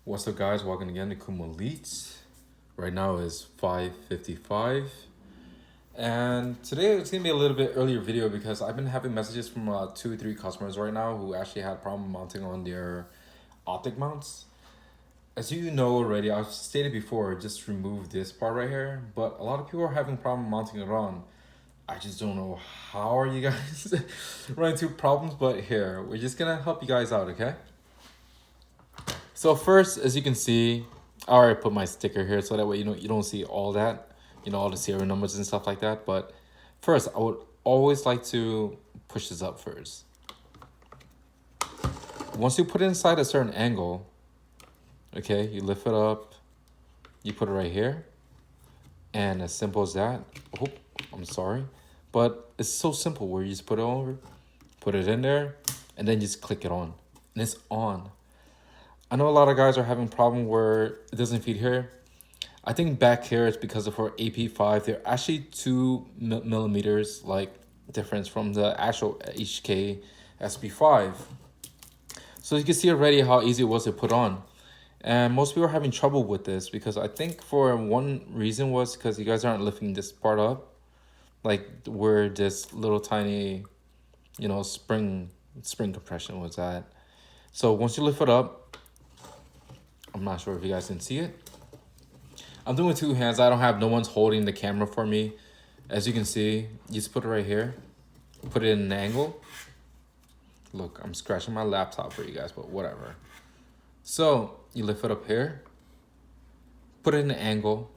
What's up, guys? Welcome again to Kuma Elite. Right now is 5:55, and today it's gonna be a little bit earlier video because I've been having messages from 2 or 3 customers right now who actually had problem mounting on their optic mounts. As you know already, I've stated before, just remove this part right here, but a lot of people are having problem mounting it on. I just don't know how are you guys running into problems, but here we're just gonna help you guys out, okay? So first, as you can see, I already put my sticker here so that way you don't see all that, all the serial numbers and stuff like that. But first, I would always like to push this up first. Once you put it inside a certain angle, okay, you lift it up, you put it right here, and as simple as that. Oh, I'm sorry, but it's so simple where you just put it over, put it in there, and then just click it on, and it's on. I know a lot of guys are having problem where it doesn't feed here. I think back here it's because of our AP5. They're actually 2 millimeters like difference from the actual HK SP5. So you can see already how easy it was to put on. And most people are having trouble with this because I think for one reason was because you guys aren't lifting this part up, like where this little tiny, spring compression was at. So once you lift it up, I'm not sure if you guys can see it. I'm doing 2 hands. I don't have no one's holding the camera for me. As you can see, you just put it right here. Put it in an angle. Look, I'm scratching my laptop for you guys, but whatever. So you lift it up here. Put it in an angle.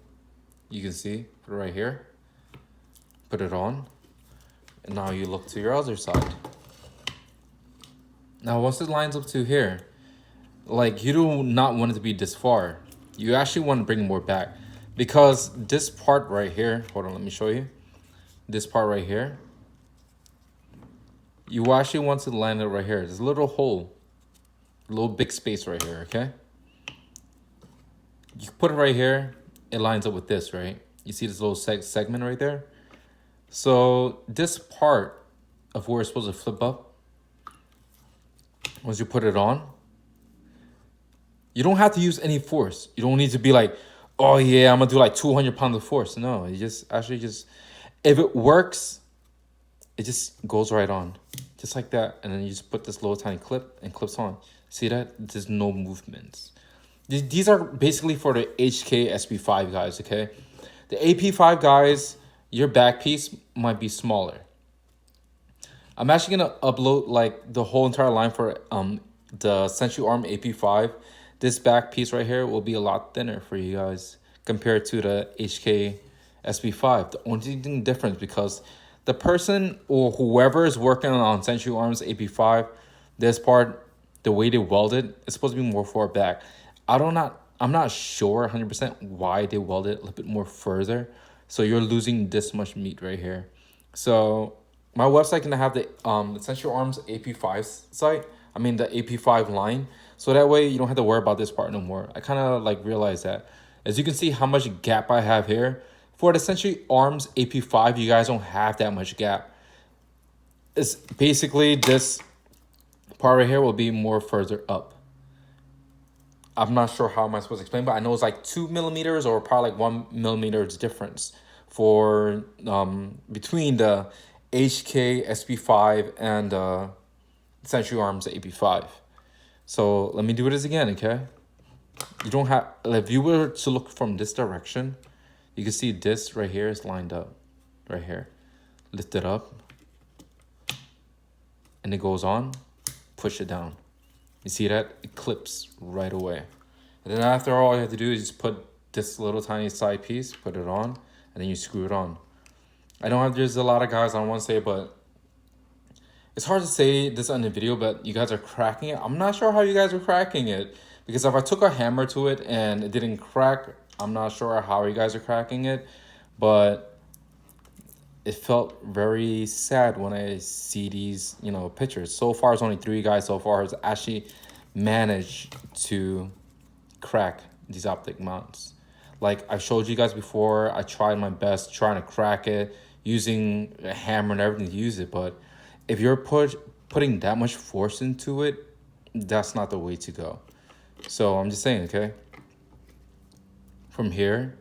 You can see, put it right here. Put it on. And now you look to your other side. Now once it lines up to here, like you do not want it to be this far. You actually want to bring more back because this part right here, hold on, let me show you. This part right here, you actually want to land it right here. There's a little hole, a little big space right here, okay? You put it right here, it lines up with this, right? You see this little segment right there? So this part of where it's supposed to flip up, once you put it on, you don't have to use any force. You don't need to be like, oh yeah, I'm gonna do like 200 pounds of force. No, you just if it works, it just goes right on. Just like that. And then you just put this little tiny clip and clips on. See that? There's no movements. These are basically for the HK SP5 guys, okay? The AP5 guys, your back piece might be smaller. I'm actually gonna upload like the whole entire line for the Century Arm AP5. This back piece right here will be a lot thinner for you guys compared to the HK SP5. The only thing difference because the person or whoever is working on Century Arms AP5, this part, the way they welded, it's supposed to be more far back. I'm not sure 100% why they welded it a little bit more further. So you're losing this much meat right here. So my website gonna have the Century Arms AP5 site. I mean the AP5 line. So that way you don't have to worry about this part no more. I kind of like realized that. As you can see how much gap I have here. For the Century Arms AP5, you guys don't have that much gap. It's basically this part right here will be more further up. I'm not sure how am I supposed to explain, but I know it's like 2 millimeters or probably like 1 millimeter difference for between the HK SP5 and Century Arms AP5. So let me do this again, okay? You don't have, if you were to look from this direction, you can see this right here is lined up, right here. Lift it up, and it goes on, push it down. You see that? It clips right away. And then after all you have to do is just put this little tiny side piece, put it on, and then you screw it on. I know there's a lot of guys, I don't want to say, but it's hard to say this on the video, but you guys are cracking it. I'm not sure how you guys are cracking it because if I took a hammer to it and it didn't crack, I'm not sure how you guys are cracking it, but it felt very sad when I see these, pictures. So far, it's only 3 guys so far has actually managed to crack these optic mounts. Like I showed you guys before, I tried my best trying to crack it using a hammer and everything to use it, but if you're putting that much force into it, that's not the way to go. So I'm just saying, okay? From here,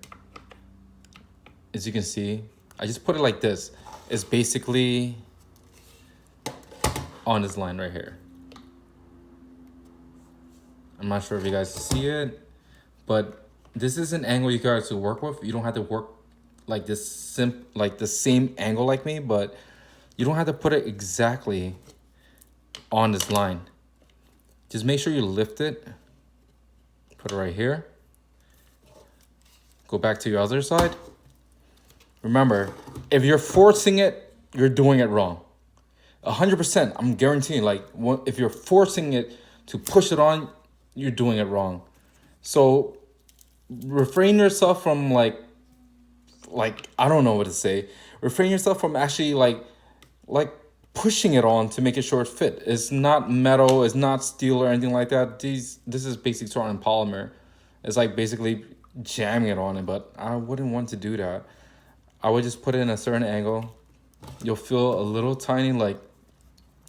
as you can see, I just put it like this. It's basically on this line right here. I'm not sure if you guys see it, but this is an angle you guys to work with. You don't have to work like this like the same angle like me, but you don't have to put it exactly on this line. Just make sure you lift it, put it right here. Go back to your other side. Remember, if you're forcing it, you're doing it wrong. 100%, I'm guaranteeing, like, if you're forcing it to push it on, you're doing it wrong. So refrain yourself from like I don't know what to say. Refrain yourself from actually like pushing it on to make it sure it fit. It's not metal, it's not steel or anything like that. This is basic certain polymer. It's like basically jamming it on it, but I wouldn't want to do that. I would just put it in a certain angle. You'll feel a little tiny like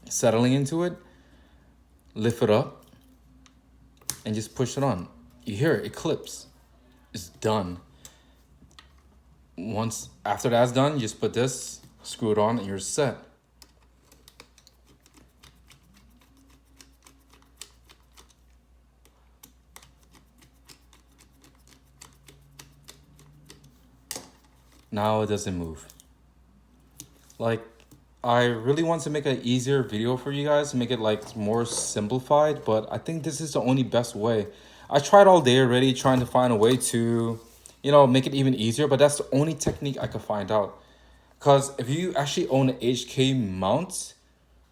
settling into it. Lift it up and just push it on. You hear it, it clips. It's done. Once after that's done, you just put this, screw it on, and you're set. Now it doesn't move. Like, I really want to make an easier video for you guys, make it like more simplified, but I think this is the only best way. I tried all day already trying to find a way to, you know, make it even easier, but that's the only technique I could find out. Because if you actually own an HK mount,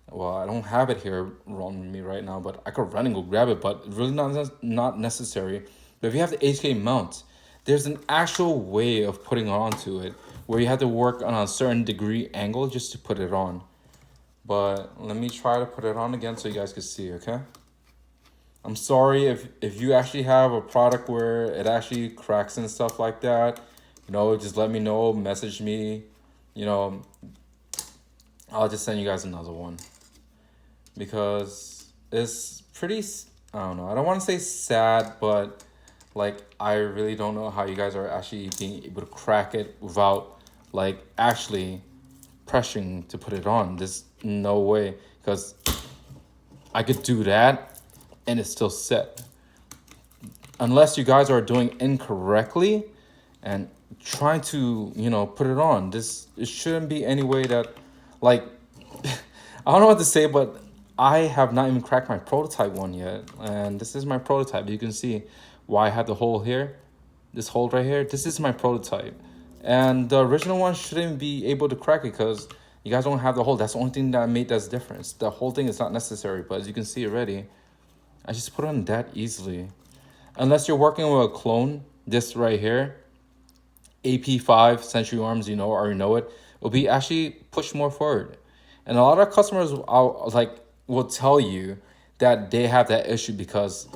well, I don't have it here on me right now, but I could run and go grab it, but really not necessary. But if you have the HK mount, there's an actual way of putting it onto it where you have to work on a certain degree angle just to put it on. But let me try to put it on again so you guys can see, okay? I'm sorry if you actually have a product where it actually cracks and stuff like that, you know, just let me know, message me, you know, I'll just send you guys another one. Because it's pretty, I don't know, I don't want to say sad, but like I really don't know how you guys are actually being able to crack it without like actually pressuring to put it on. There's no way, because I could do that and it's still set. Unless you guys are doing incorrectly and trying to, you know, put it on. It shouldn't be any way that, like, I don't know what to say, but I have not even cracked my prototype one yet. And this is my prototype. You can see why I have the hole here, this hole right here. This is my prototype. And the original one shouldn't be able to crack it because you guys don't have the hole. That's the only thing that made that difference. The whole thing is not necessary, but as you can see already, I just put it on that easily. Unless you're working with a clone, this right here, AP5 Century Arms, you know, already know it, will be actually pushed more forward. And a lot of customers will tell you that they have that issue because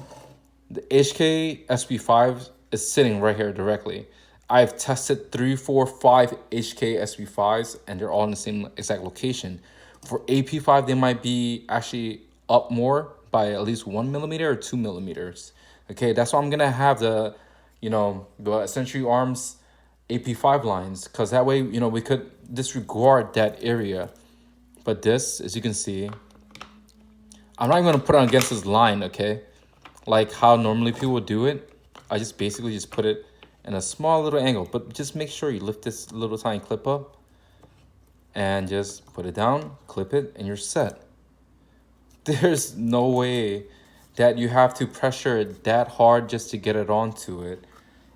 the HK SP5 is sitting right here directly. I've tested 3, 4, 5 HK SP5s and they're all in the same exact location. For AP5, they might be actually up more by at least 1 millimeter or 2 millimeters. Okay, that's why I'm gonna have the, you know, the Century Arms AP5 lines, because that way, you know, we could disregard that area. But this, as you can see, I'm not even gonna put it against this line, okay? Like how normally people would do it. I just basically just put it in a small little angle, but just make sure you lift this little tiny clip up and just put it down, clip it, and you're set. There's no way that you have to pressure it that hard just to get it onto it.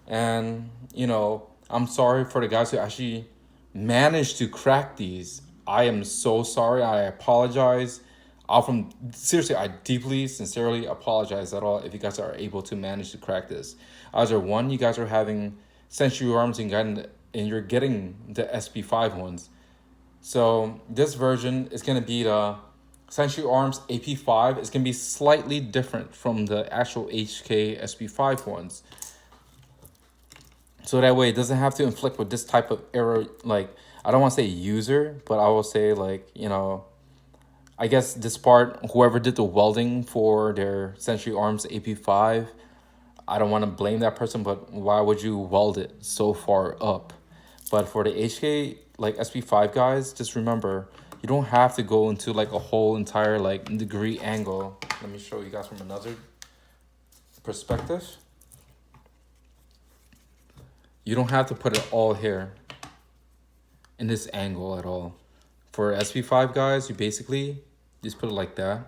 And, you know, I'm sorry for the guys who actually managed to crack these. I am so sorry. I apologize. Seriously, I deeply, sincerely apologize at all if you guys are able to manage to crack this. Either one, you guys are having Century Arms and you're getting the SP5 ones. So this version is going to be the Century Arms AP5. It's going to be slightly different from the actual HK SP5 ones. So that way it doesn't have to inflict with this type of error. Like, I don't want to say user, but I will say like, you know, I guess this part, whoever did the welding for their Century Arms AP5, I don't want to blame that person, but why would you weld it so far up? But for the HK, like SP5 guys, just remember, you don't have to go into like a whole entire like degree angle. Let me show you guys from another perspective. You don't have to put it all here in this angle at all. For SP5 guys, you basically just put it like that,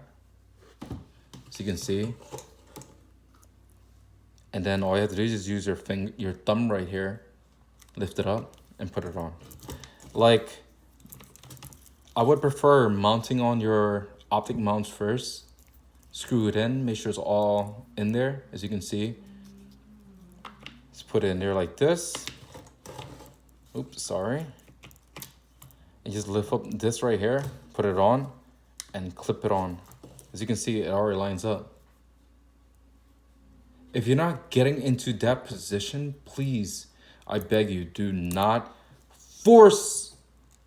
so you can see. And then all you have to do is just use your thumb right here, lift it up, and put it on. Like, I would prefer mounting on your optic mounts first. Screw it in, make sure it's all in there, as you can see. Let's put it in there like this. Oops, sorry. And just lift up this right here, put it on, and clip it on. As you can see, it already lines up. If you're not getting into that position, please, I beg you, do not force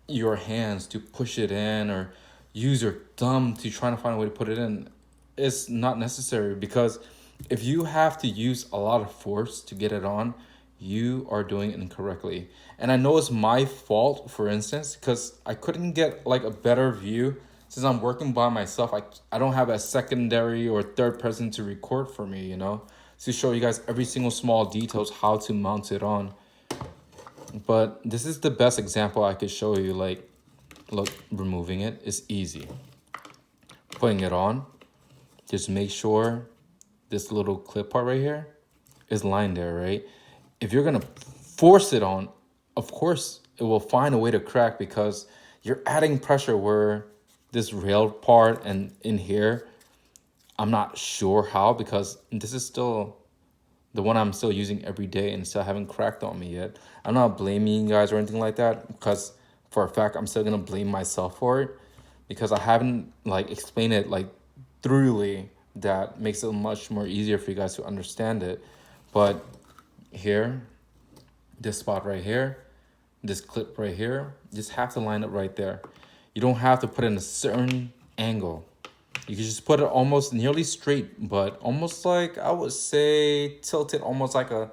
your hands to push it in or use your thumb to try to find a way to put it in. It's not necessary, because if you have to use a lot of force to get it on, you are doing it incorrectly. And I know it's my fault, for instance, because I couldn't get like a better view. Since I'm working by myself, I don't have a secondary or third person to record for me, you know, to show you guys every single small details how to mount it on. But this is the best example I could show you. Like, look, removing it is easy. Putting it on, just make sure this little clip part right here is lined there, right? If you're gonna force it on, of course it will find a way to crack, because you're adding pressure where this rail part and in here, I'm not sure how, because this is still the one I'm still using every day and still haven't cracked on me yet. I'm not blaming you guys or anything like that, because for a fact I'm still gonna blame myself for it, because I haven't like explained it like thoroughly. That makes it much more easier for you guys to understand it. But here, this spot right here, this clip right here, just have to line it right there. You don't have to put it in a certain angle. You can just put it almost nearly straight, but almost like, I would say, tilted almost like a,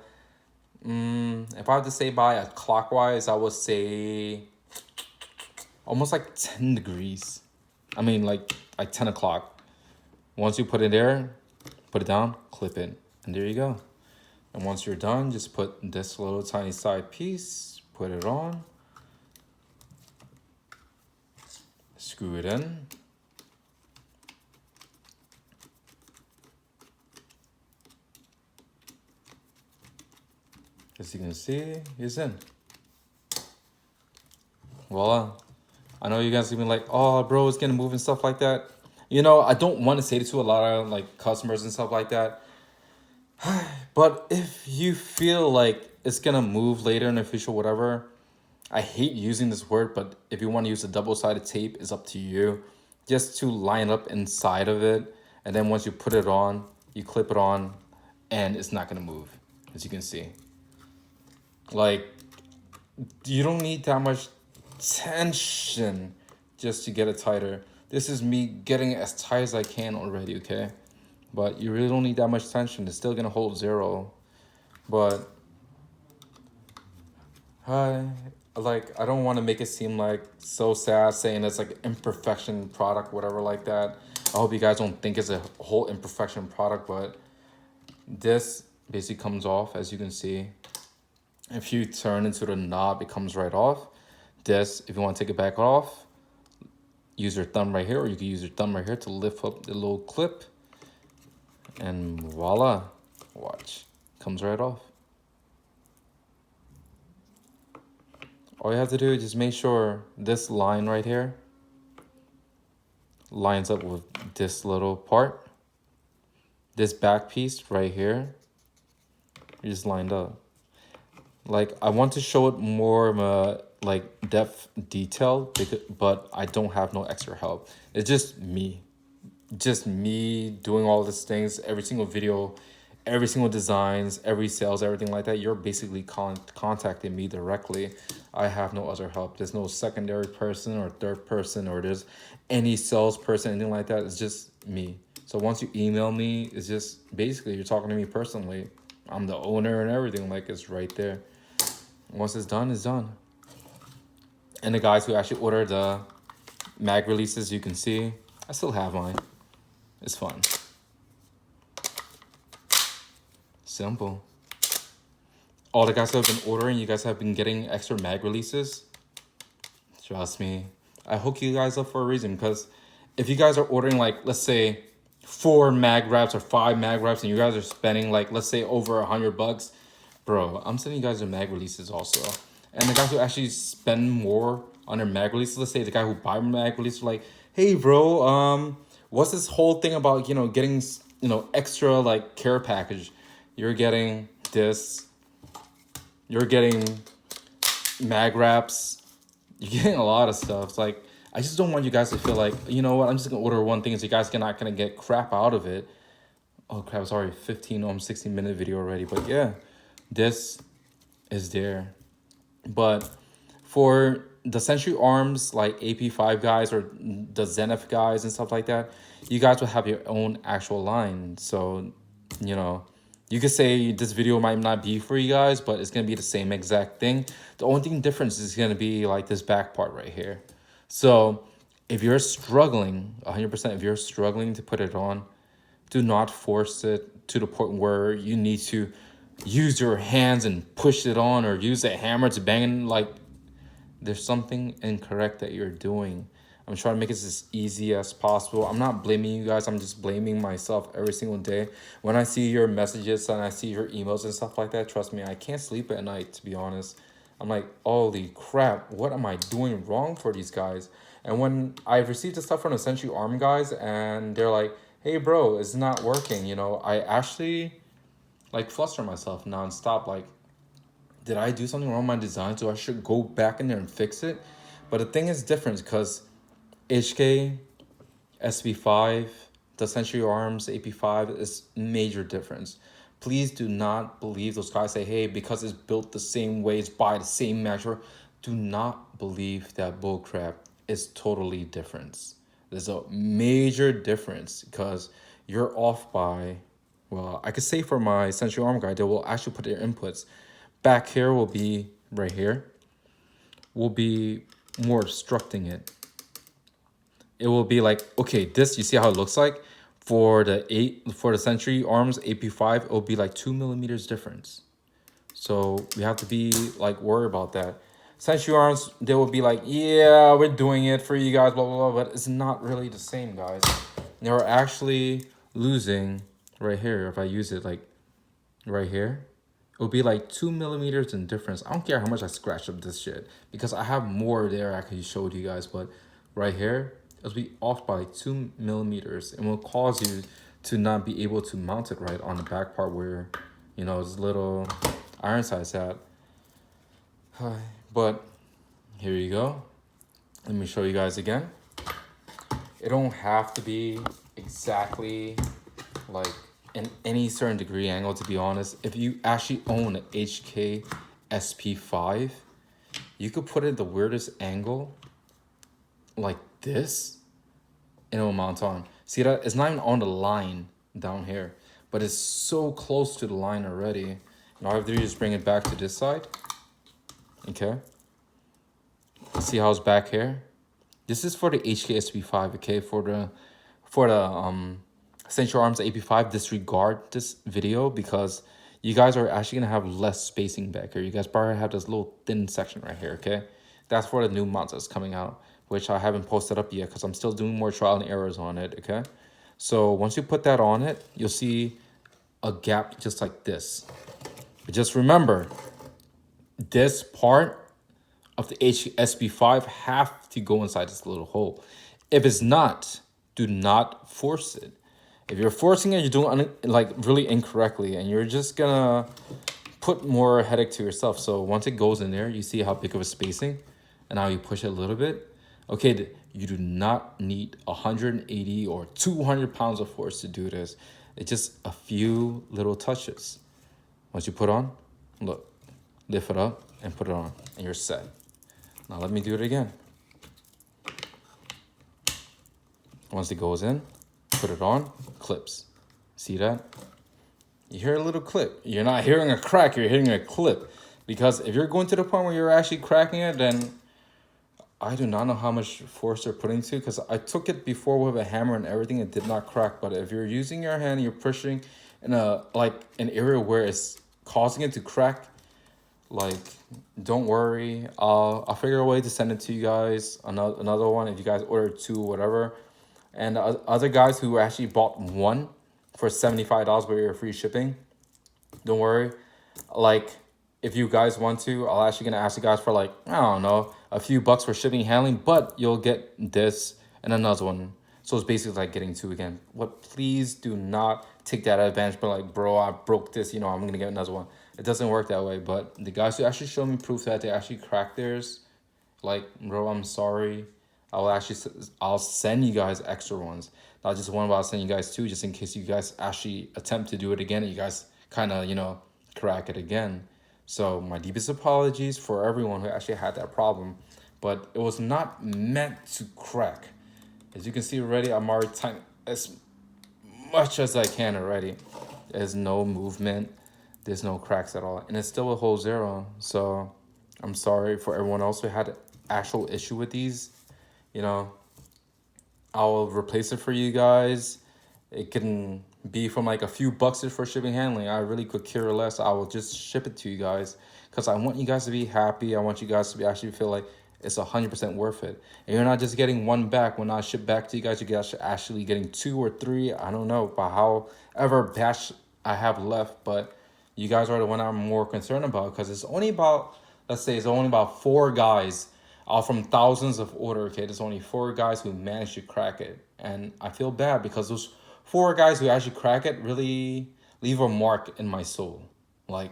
if I have to say by a clockwise, I would say almost like 10 degrees. I mean, like 10 o'clock. Once you put it there, put it down, clip it, and there you go. And once you're done, just put this little tiny side piece, put it on, screw it in. As you can see, it's in. Voila. I know you guys are gonna be like, oh, bro, it's gonna move and stuff like that. You know, I don't want to say it to a lot of like customers and stuff like that. But if you feel like it's gonna move later in the future, whatever, I hate using this word, but if you want to use a double-sided tape, it's up to you. Just to line up inside of it, and then once you put it on, you clip it on, and it's not gonna move, as you can see. Like, you don't need that much tension just to get it tighter. This is me getting it as tight as I can already, okay? But you really don't need that much tension. It's still gonna hold zero. But I don't want to make it seem like so sad saying it's like imperfection product, whatever like that. I hope you guys don't think it's a whole imperfection product, but this basically comes off, as you can see. If you turn into the knob, it comes right off. This, if you want to take it back off, use your thumb right here, or you can use your thumb right here to lift up the little clip, and voila, watch, comes right off. All you have to do is just make sure this line right here lines up with this little part. This back piece right here is lined up. Like, I want to show it more of a like depth detail, but I don't have no extra help. It's just me doing all these things. Every single video every single designs, every sales, everything like that, you're basically contacting me directly. I have no other help. There's no secondary person or third person, or there's any salesperson, anything like that. It's just me. So once you email me, it's just basically you're talking to me personally. I'm the owner and everything, like it's right there. Once it's done, it's done. And the guys who actually order the mag releases, you can see, I still have mine. It's fun. Simple. All the guys who have been ordering, you guys have been getting extra mag releases. Trust me. I hook you guys up for a reason, because if you guys are ordering, like, let's say 4 mag wraps or 5 mag wraps, and you guys are spending, like, let's say over $100, bro, I'm sending you guys the mag releases also. And the guys who actually spend more on their mag releases, let's say the guy who buy mag releases, like, hey, bro, what's this whole thing about, getting, extra, like, care package? You're getting this. You're getting mag wraps. You're getting a lot of stuff. It's like, I just don't want you guys to feel like, you know what, I'm just going to order one thing so you guys are not going to get crap out of it. Oh, crap, it's already 15, almost 16-minute video already. But yeah, this is there. But for the Century Arms, like AP5 guys or the Zenith guys and stuff like that, you guys will have your own actual line. So, you could say this video might not be for you guys, but it's going to be the same exact thing. The only thing difference is going to be like this back part right here. So if you're struggling, 100%, if you're struggling to put it on, do not force it to the point where you need to use your hands and push it on, or use a hammer to bang it. Like, there's something incorrect that you're doing. I'm trying to make it as easy as possible. I'm not blaming you guys. I'm just blaming myself every single day. When I see your messages and I see your emails and stuff like that, trust me, I can't sleep at night, to be honest. I'm like, holy crap, what am I doing wrong for these guys? And when I received the stuff from the Century Arm guys and they're like, hey, bro, it's not working, I actually, like, fluster myself nonstop. Like, did I do something wrong with my design? So I should go back in there and fix it? But the thing is different, because HK, SP5, the Century Arms, AP5 is major difference. Please do not believe those guys say, hey, because it's built the same way, it's by the same measure. Do not believe that bullcrap. Is totally different. There's a major difference, because you're off by, well, I could say for my Century Arm guy, they will actually put their inputs. Back here will be, right here, will be more obstructing it. It will be like, okay, this, you see how it looks like? For the Century Arms AP5, it will be like 2 millimeters difference. So we have to be like worried about that. Century Arms, they will be like, yeah, we're doing it for you guys, blah, blah, blah. But it's not really the same, guys. They're actually losing right here. If I use it like right here, it will be like 2 millimeters in difference. I don't care how much I scratch up this shit, because I have more there I could show you guys. But right here, it'll be off by like 2 millimeters, and will cause you to not be able to mount it right on the back part where, it's little iron size at. But here you go. Let me show you guys again. It don't have to be exactly like in any certain degree angle, to be honest. If you actually own an HK SP5, you could put it the weirdest angle like this, and it will mount on. See that? It's not even on the line down here, but it's so close to the line already. And all I have to do is just bring it back to this side. Okay. See how it's back here? This is for the HK SP5, okay? For the Century Arms AP5, disregard this video, because you guys are actually gonna have less spacing back here. You guys probably have this little thin section right here, okay? That's for the new mounts that's coming out, which I haven't posted up yet because I'm still doing more trial and errors on it, okay? So once you put that on it, you'll see a gap just like this. But just remember, this part of the SP5 have to go inside this little hole. If it's not, do not force it. If you're forcing it, you're doing like really incorrectly, and you're just gonna put more headache to yourself. So once it goes in there, you see how big of a spacing, and now you push it a little bit. Okay, you do not need 180 or 200 pounds of force to do this. It's just a few little touches. Once you put on, look, lift it up and put it on, and you're set. Now let me do it again. Once it goes in, put it on, clips. See that? You hear a little clip. You're not hearing a crack, you're hearing a clip. Because if you're going to the point where you're actually cracking it, then I do not know how much force they're putting to, because I took it before with a hammer and everything, it did not crack. But if you're using your hand, you're pushing in an area where it's causing it to crack, like, don't worry. I'll figure a way to send it to you guys. Another one if you guys order two or whatever. And other guys who actually bought one for $75 with your free shipping, don't worry. Like, if you guys want to, I'll actually gonna ask you guys for like, I don't know, a few bucks for shipping and handling, but you'll get this and another one. So it's basically like getting two again. What? Please do not take that advantage, but like, bro, I broke this, you know, I'm gonna get another one. It doesn't work that way. But the guys who actually show me proof that they actually cracked theirs, like, bro, I'm sorry. I'll send you guys extra ones. Not just one, but I'll send you guys two, just in case you guys actually attempt to do it again and you guys kind of, you know, crack it again. So my deepest apologies for everyone who actually had that problem, but it was not meant to crack. As you can see already, I'm already tightening as much as I can already. There's no movement. There's no cracks at all. And it's still a whole zero. So I'm sorry for everyone else who had an actual issue with these. You know, I'll replace it for you guys. It can be from like a few bucks for shipping handling. I really could care less. I will just ship it to you guys because I want you guys to be happy. I want you guys to be actually feel like it's 100% worth it. And you're not just getting one back. When I ship back to you guys, you guys are actually getting 2 or 3. I don't know about however batch I have left, but you guys are the one I'm more concerned about because it's only about, let's say it's only about 4 guys out from thousands of orders. Okay, there's only 4 guys who managed to crack it. And I feel bad because those 4 guys who actually crack it really leave a mark in my soul. Like,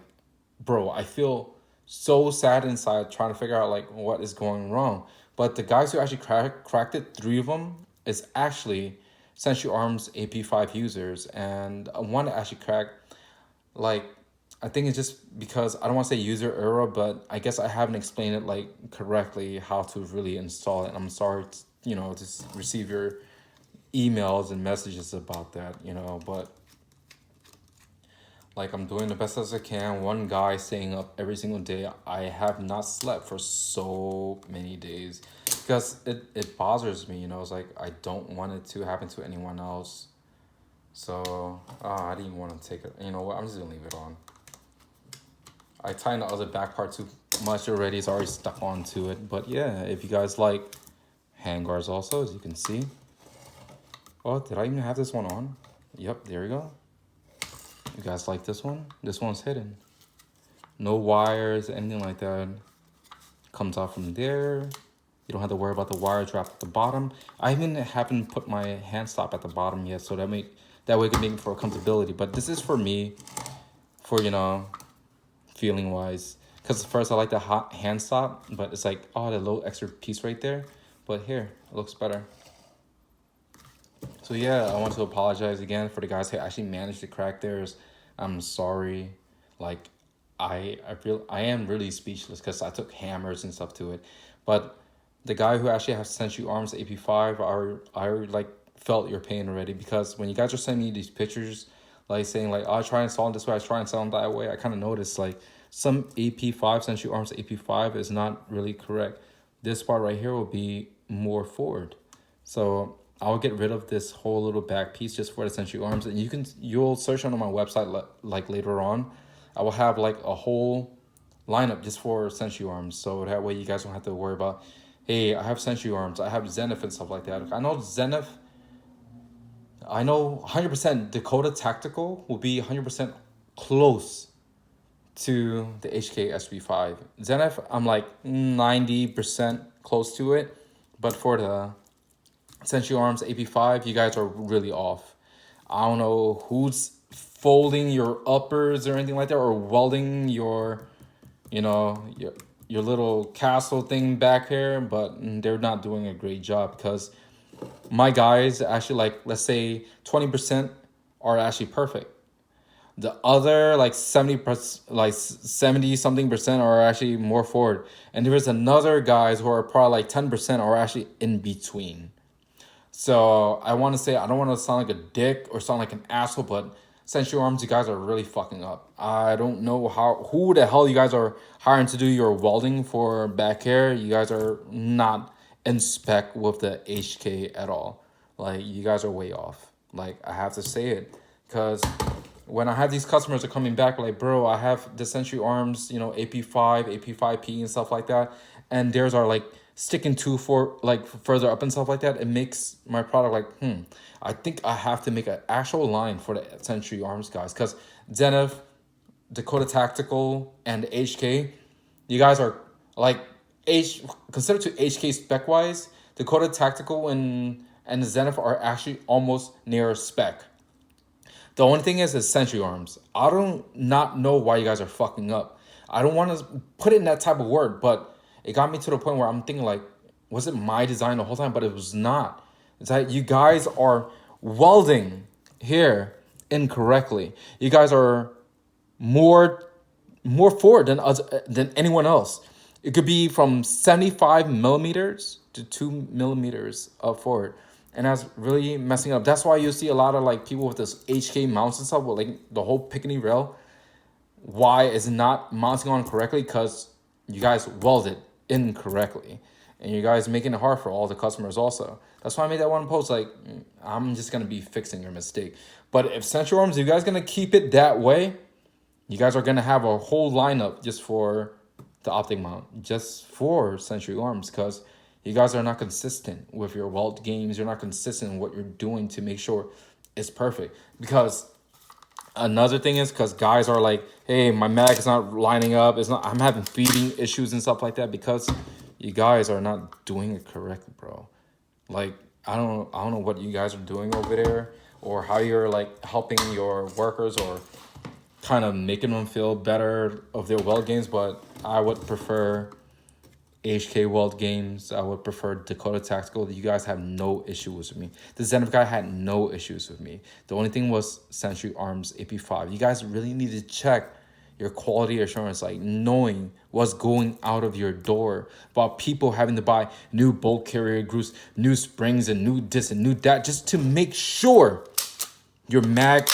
bro, I feel so sad inside trying to figure out like what is going wrong. But the guys who actually cracked it, 3 of them, is actually Century Arms AP5 users. And one that actually cracked, like, I think it's just because I don't want to say user error, but I guess I haven't explained it like correctly how to really install it. I'm sorry, you know, to receive your emails and messages about that, you know, but like I'm doing the best as I can. One guy staying up every single day. I have not slept for so many days because it bothers me, you know. It's like I don't want it to happen to anyone else. So I didn't even want to take it. You know what? I'm just gonna leave it on. I tightened the other back part too much already. It's already stuck onto it. But yeah, if you guys like handguards also, as you can see. Oh, did I even have this one on? Yep, there we go. You guys like this one? This one's hidden. No wires, anything like that. Comes out from there. You don't have to worry about the wire drop at the bottom. I even haven't put my hand stop at the bottom yet, so that way it can make for comfortability. But this is for me, for, you know, feeling wise. Because first I like the hand stop, but it's like, oh, the little extra piece right there. But here, it looks better. So yeah, I want to apologize again for the guys who actually managed to crack theirs. I'm sorry. Like, I am really speechless because I took hammers and stuff to it. But the guy who actually has sent you arms AP5, I like felt your pain already, because when you guys are sending me these pictures, like saying like, oh, I try and install them this way, I try and install them that way, I kind of noticed like some AP5 sent you arms AP5 is not really correct. This part right here will be more forward. So I'll get rid of this whole little back piece just for the Century Arms, and you'll search on my website like later on. I will have like a whole lineup just for Century Arms, so that way you guys don't have to worry about, hey, I have Century Arms, I have Zenith and stuff like that. I know Zenith, I know 100% Dakota Tactical will be 100% close to the HK SP5. Zenith, I'm like 90% close to it, but for the Century Arms AP5, you guys are really off. I don't know who's folding your uppers or anything like that, or welding your, you know, your little castle thing back here, but they're not doing a great job, because my guys actually, like, let's say 20% are actually perfect. The other like 70%, like 70 something percent are actually more forward. And there is another guys who are probably like 10% are actually in between. So I want to say, I don't want to sound like a dick or sound like an asshole, but Century Arms, you guys are really fucking up. I don't know who the hell you guys are hiring to do your welding for back here. You guys are not in spec with the HK at all. Like, you guys are way off. Like, I have to say it. Because when I have these customers are coming back, like, bro, I have the Century Arms, you know, AP5, AP5-P and stuff like that. And theirs are like sticking to for like further up and stuff like that. It makes my product like, I think I have to make an actual line for the Century Arms guys. Because Zenith, Dakota Tactical, and HK, you guys are like considered to HK spec wise, Dakota Tactical and Zenith are actually almost near spec. The only thing is Century Arms. I don't not know why you guys are fucking up. I don't want to put it in that type of word, but it got me to the point where I'm thinking like, was it my design the whole time? But it was not. It's like you guys are welding here incorrectly. You guys are more forward than anyone else. It could be from 75 millimeters to 2 millimeters up forward. And that's really messing up. That's why you see a lot of like people with this HK mounts and stuff with like the whole Picatinny rail. Why is it not mounting on correctly? Because you guys welded incorrectly. And you guys making it hard for all the customers also. That's why I made that one post like, I'm just going to be fixing your mistake. But if Century Arms, you guys going to keep it that way, you guys are going to have a whole lineup just for the optic mount. Just for Century Arms. Because you guys are not consistent with your weld games. You're not consistent in what you're doing to make sure it's perfect. Because another thing is because guys are like, hey, my mag is not lining up. I'm having feeding issues and stuff like that because you guys are not doing it correctly, bro. Like, I don't know what you guys are doing over there or how you're like helping your workers or kind of making them feel better of their weld games, but I would prefer HK Weld Games. I would prefer Dakota Tactical. You guys have no issues with me. The Zenith guy had no issues with me. The only thing was Century Arms AP5. You guys really need to check your quality assurance, like knowing what's going out of your door. About people having to buy new bolt carrier grooves, new springs, and new this and new that, just to make sure your mag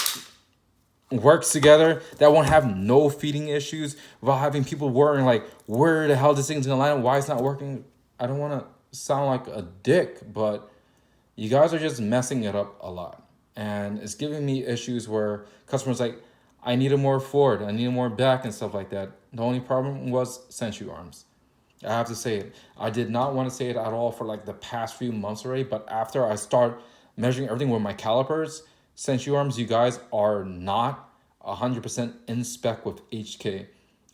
works together, that won't have no feeding issues without having people worrying like, where the hell this thing's gonna line up, why it's not working. I don't want to sound like a dick, but you guys are just messing it up a lot, and it's giving me issues where customers like, I need a more forward, I need a more back and stuff like that. The only problem was Century Arms. I have to say it. I did not want to say it at all for like the past few months already, but after I start measuring everything with my calipers, Century Arms, you guys are not 100% in spec with HK.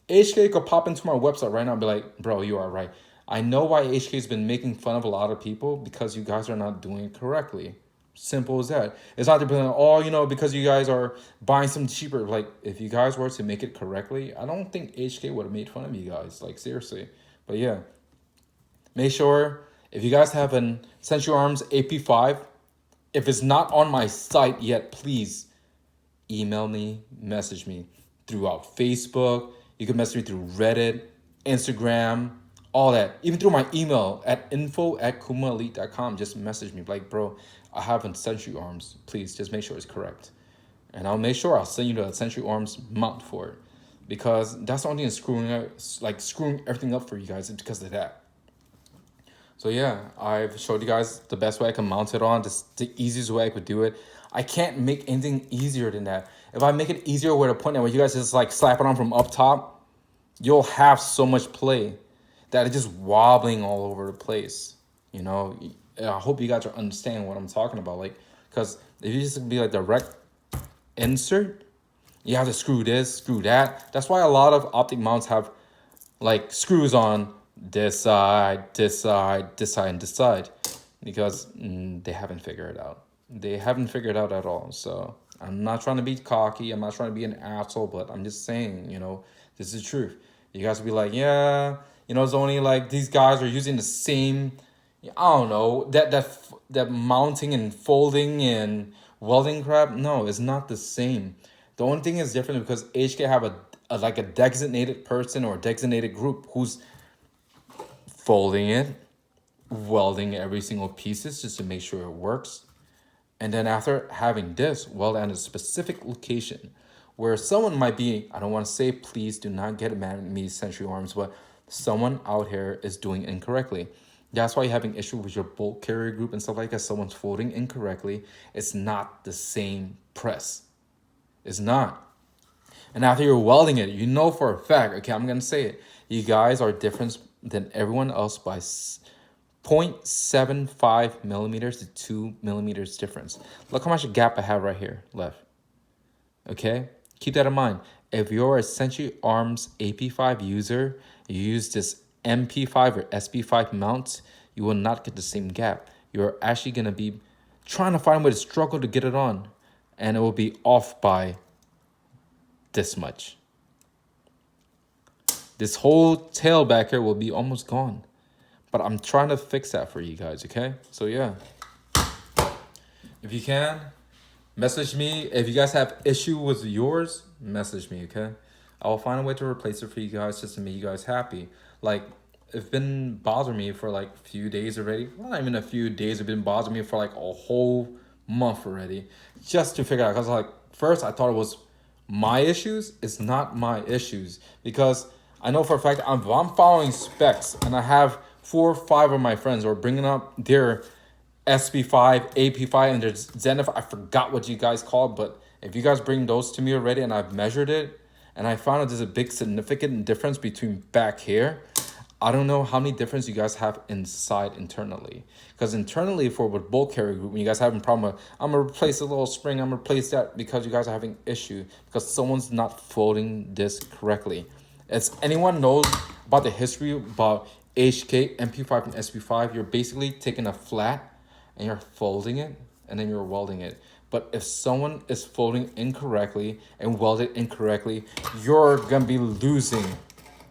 HK could pop into my website right now and be like, bro, you are right. I know why HK's been making fun of a lot of people because you guys are not doing it correctly. Simple as that. It's not depending on, oh, you know, because you guys are buying some cheaper. Like, if you guys were to make it correctly, I don't think HK would have made fun of you guys. Like, seriously. But yeah, make sure if you guys have an Century Arms AP5, if it's not on my site yet, please email me, message me throughout Facebook. You can message me through Reddit, Instagram, all that. Even through my email at info@kumaelite.com. Just message me like, bro, I have a Century Arms. Please just make sure it's correct. And I'll make sure I'll send you the Century Arms mount for it. Because that's the only thing that's screwing everything up for you guys because of that. So yeah, I've showed you guys the best way I can mount it on, the easiest way I could do it. I can't make anything easier than that. If I make it easier with a point where you guys just like slap it on from up top, you'll have so much play that it's just wobbling all over the place. You know, I hope you guys are understanding what I'm talking about. Like, because if you just be like direct insert, you have to screw this, screw that. That's why a lot of optic mounts have like screws on this side, this side, this side, and this side, because they haven't figured it out. They haven't figured it out at all. So I'm not trying to be cocky. I'm not trying to be an asshole, but I'm just saying, you know, this is the truth. You guys will be like, yeah, you know, it's only like these guys are using the same, I don't know, that mounting and folding and welding crap, no, it's not the same. The only thing is different because HK have a like a designated person or a designated group who's folding it, welding every single pieces just to make sure it works. And then after having this weld at a specific location where someone might be, I don't want to say, please do not get mad at me, Century Arms, but someone out here is doing incorrectly. That's why you're having issue with your bolt carrier group and stuff like that. Someone's folding incorrectly. It's not the same press. It's not. And after you're welding it, you know for a fact, okay, I'm going to say it. You guys are different than everyone else by 0.75 millimeters to 2 millimeters difference. Look how much gap I have right here left. Okay? Keep that in mind. If you're a Century Arms AP5 user, you use this MP5 or SP5 mount, you will not get the same gap. You're actually going to be trying to find a way to struggle to get it on, and it will be off by this much. This whole tail back here will be almost gone. But I'm trying to fix that for you guys, okay? So yeah. If you can, message me. If you guys have issue with yours, message me, okay? I will find a way to replace it for you guys just to make you guys happy. Like, it's been bothering me for like a few days already. Well, not even a few days. It's been bothering me for like a whole month already. Just to figure out. Because like, first I thought it was my issues. It's not my issues. Because I know for a fact I'm following specs and I have 4 or 5 of my friends are bringing up their SP5, AP5, and their Zenith. I forgot what you guys call it, but if you guys bring those to me already and I've measured it, and I found out there's a big significant difference between back here, I don't know how many difference you guys have inside internally. Because internally for with bolt carrier group, when you guys are having a problem with, I'm going to replace a little spring, I'm going to replace that because you guys are having issue because someone's not folding this correctly. As anyone knows about the history about HK, MP5, and SP5, you're basically taking a flat and you're folding it and then you're welding it. But if someone is folding incorrectly and welded incorrectly, you're going to be losing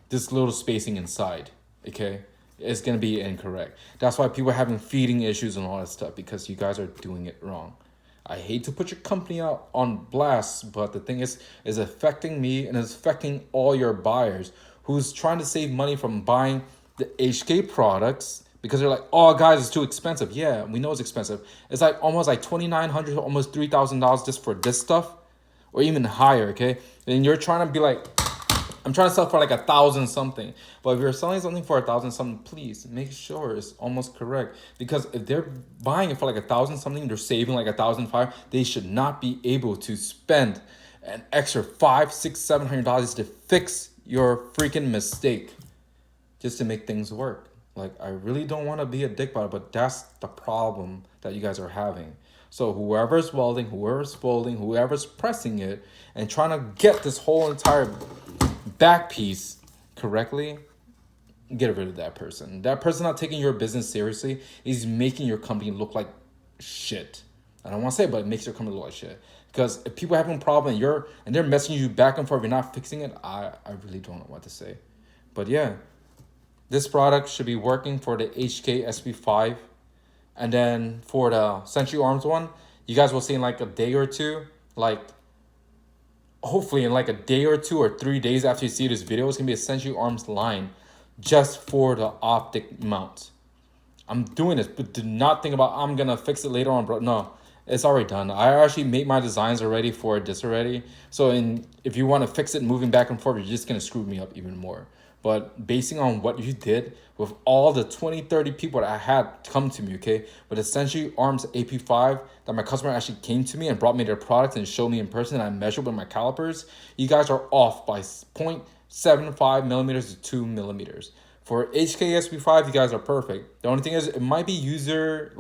this little spacing inside, okay? It's going to be incorrect. That's why people are having feeding issues and all that stuff because you guys are doing it wrong. I hate to put your company out on blast, but the thing is affecting me and it's affecting all your buyers who's trying to save money from buying the HK products because they're like, oh, guys, it's too expensive. Yeah, we know it's expensive. It's like almost like $2,900 to almost $3,000 just for this stuff or even higher, okay? And you're trying to be like, I'm trying to sell for like 1,000 something. But if you're selling something for 1,000 something, please make sure it's almost correct. Because if they're buying it for like 1,000 something, they're saving like 1,500. They should not be able to spend an extra $500, $600, $700 to fix your freaking mistake just to make things work. Like, I really don't want to be a dick about it, but that's the problem that you guys are having. So whoever's welding, whoever's folding, whoever's pressing it, and trying to get this whole entire back piece correctly, get rid of that person. That person not taking your business seriously is making your company look like shit. I don't want to say it, but it makes your company look like shit. Because if people are having a problem and they're messaging you back and forth, you're not fixing it, I really don't know what to say. But yeah, this product should be working for the HK SP5. And then for the Century Arms one, you guys will see in like a day or two, like hopefully in like a day or 2 or 3 days after you see this video, it's going to be a Century Arms line just for the OPTIC mount. I'm doing this, but do not think about I'm going to fix it later on, bro. No, it's already done. I actually made my designs already for this already. So if you want to fix it moving back and forth, you're just going to screw me up even more. But basing on what you did with all the 20, 30 people that I had come to me, okay, with the Century Arms AP5 that my customer actually came to me and brought me their products and showed me in person and I measured with my calipers, you guys are off by 0.75 millimeters to 2 millimeters. For HK SP5, you guys are perfect. The only thing is it might be user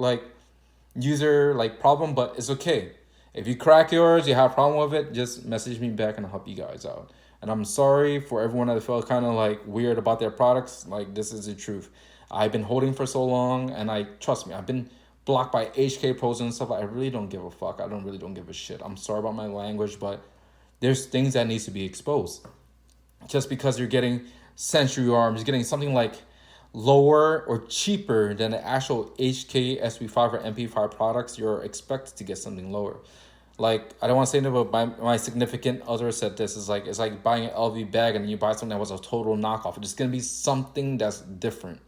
problem, but it's okay. If you crack yours, you have a problem with it, just message me back and I'll help you guys out. And I'm sorry for everyone that felt kind of like weird about their products. Like, this is the truth. I've been holding for so long, and trust me, I've been blocked by HK pros and stuff. I really don't give a fuck. I really don't give a shit. I'm sorry about my language, but there's things that needs to be exposed. Just because you're getting Century Arms, you're getting something like lower or cheaper than the actual HK SP5 or MP5 products, you're expected to get something lower. Like, I don't want to say anything, but my significant other said this is like, it's like buying an LV bag and you buy something that was a total knockoff. It's gonna be something that's different.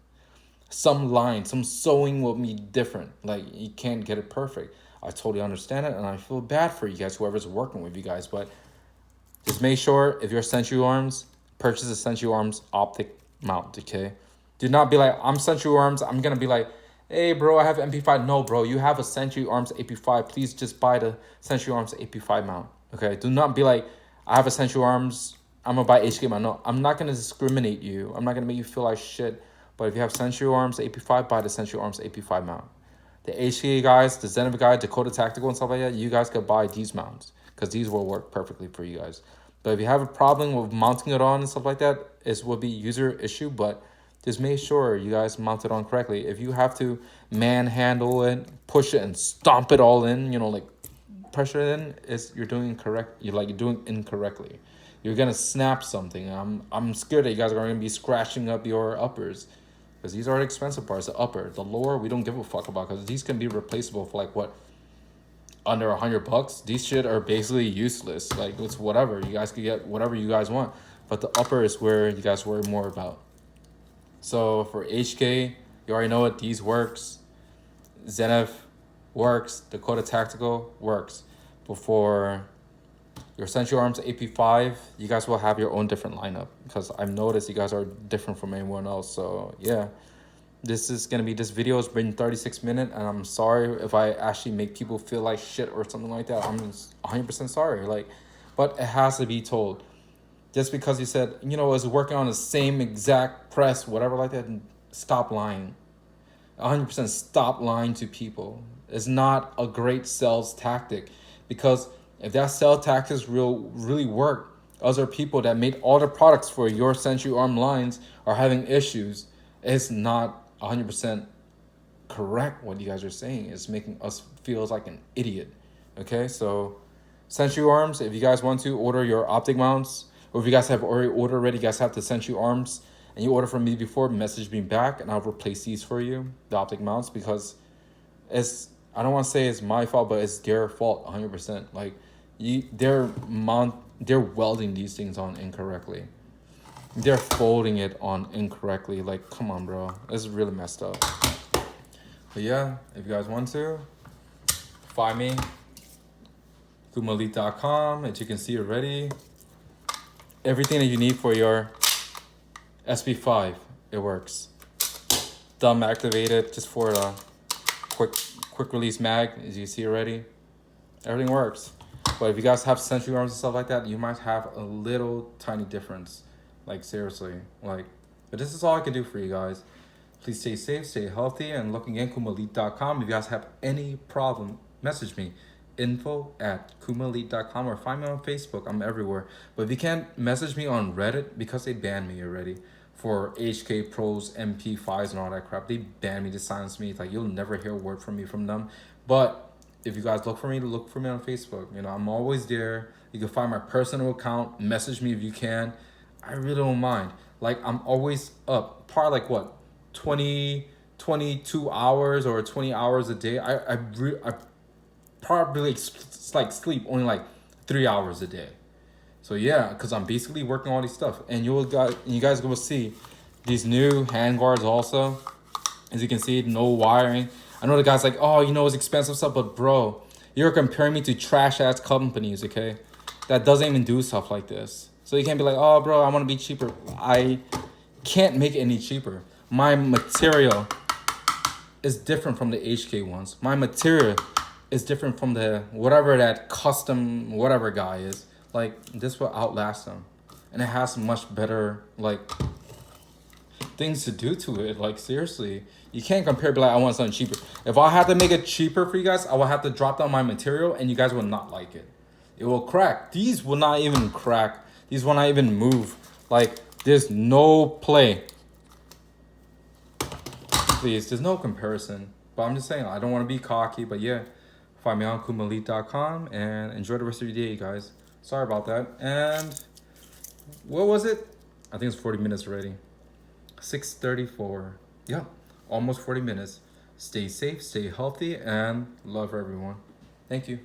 Some line, some sewing will be different. Like, you can't get it perfect. I totally understand it, and I feel bad for you guys, whoever's working with you guys. But just make sure if you're Century Arms, purchase a Century Arms optic mount, okay? Do not be like, I'm Century Arms, I'm gonna be like, hey bro, I have MP5. No bro, you have a Century Arms AP5. Please just buy the Century Arms AP5 mount, okay? Do not be like, I have a Century Arms, I'm gonna buy HK mount. No, I'm not gonna discriminate you. I'm not gonna make you feel like shit. But if you have Century Arms AP5, buy the Century Arms AP5 mount. The HK guys, the Zenith guy, Dakota Tactical and stuff like that, you guys could buy these mounts because these will work perfectly for you guys. But if you have a problem with mounting it on and stuff like that, it will be user issue, but just make sure you guys mount it on correctly. If you have to manhandle it, push it, and stomp it all in, you know, like pressure it in, you're doing incorrect. You're doing incorrectly. You're gonna snap something. I'm scared that you guys are gonna be scratching up your uppers, because these are expensive parts. The upper, the lower, we don't give a fuck about, because these can be replaceable for like what, under $100. These shit are basically useless. Like, it's whatever. You guys can get whatever you guys want, but the upper is where you guys worry more about. So for HK, you already know it. These works. Zenith works. Dakota Tactical works. Before your Century Arms AP5, you guys will have your own different lineup, because I've noticed you guys are different from anyone else. So yeah, this video has been 36 minutes, and I'm sorry if I actually make people feel like shit or something like that. I'm 100% sorry. Like, but it has to be told. Just because you said, you know, it's working on the same exact press, whatever like that, stop lying. 100% stop lying to people. It's not a great sales tactic, because if that sales tactics really work, other people that made all the products for your Century Arm lines are having issues. It's not 100% correct what you guys are saying. It's making us feel like an idiot. Okay, so Century Arms, if you guys want to order your optic mounts, or if you guys have already ordered already, you guys have the Century Arms, and you order from me before, message me back, and I'll replace these for you, the optic mounts, because I don't want to say it's my fault, but it's their fault 100%. Like, they're welding these things on incorrectly. They're folding it on incorrectly. Like, come on, bro. This is really messed up. But yeah, if you guys want to, find me, KumaElite.com, as you can see already. Everything that you need for your SP5, it works. Thumb activated, just for the quick release mag, as you see already. Everything works. But if you guys have Century Arms and stuff like that, you might have a little tiny difference. Like, seriously. Like, but this is all I can do for you guys. Please stay safe, stay healthy, and look again, KumaElite.com. If you guys have any problem, message me. info@KumaElite.com, or find me on Facebook. I'm everywhere. But if you can't message me on Reddit, because they banned me already for HK Pros, MP5s, and all that crap. They banned me, they silenced me. It's like, you'll never hear a word from me from them. But if you guys look for me on Facebook. You know, I'm always there. You can find my personal account. Message me if you can. I really don't mind. Like, I'm always up. Probably like what, 22 hours or 20 hours a day. I probably like sleep only like 3 hours a day. So yeah, because I'm basically working all these stuff, and you guys will see these new handguards also. As you can see, no wiring. I know the guy's like, oh, you know, it's expensive stuff, but bro, you're comparing me to trash ass companies, okay, that doesn't even do stuff like this. So you can't be like, oh bro, I want to be cheaper. I can't make it any cheaper. My material is different from the HK ones. My material is different from the whatever that custom whatever guy is. Like, this will outlast them, and it has much better like things to do to it. Like, seriously, you can't compare. Be like, I want something cheaper. If I had to make it cheaper for you guys, I will have to drop down my material, and you guys will not like it. It will crack. These will not even crack. These will not even move. Like, there's no play. Please, there's no comparison. But I'm just saying, I don't want to be cocky, but yeah, find me on KumaElite.com, and enjoy the rest of your day, guys. Sorry about that. And what was it? I think it's 40 minutes already. 6:34. Yeah, almost 40 minutes. Stay safe, stay healthy, and love everyone. Thank you.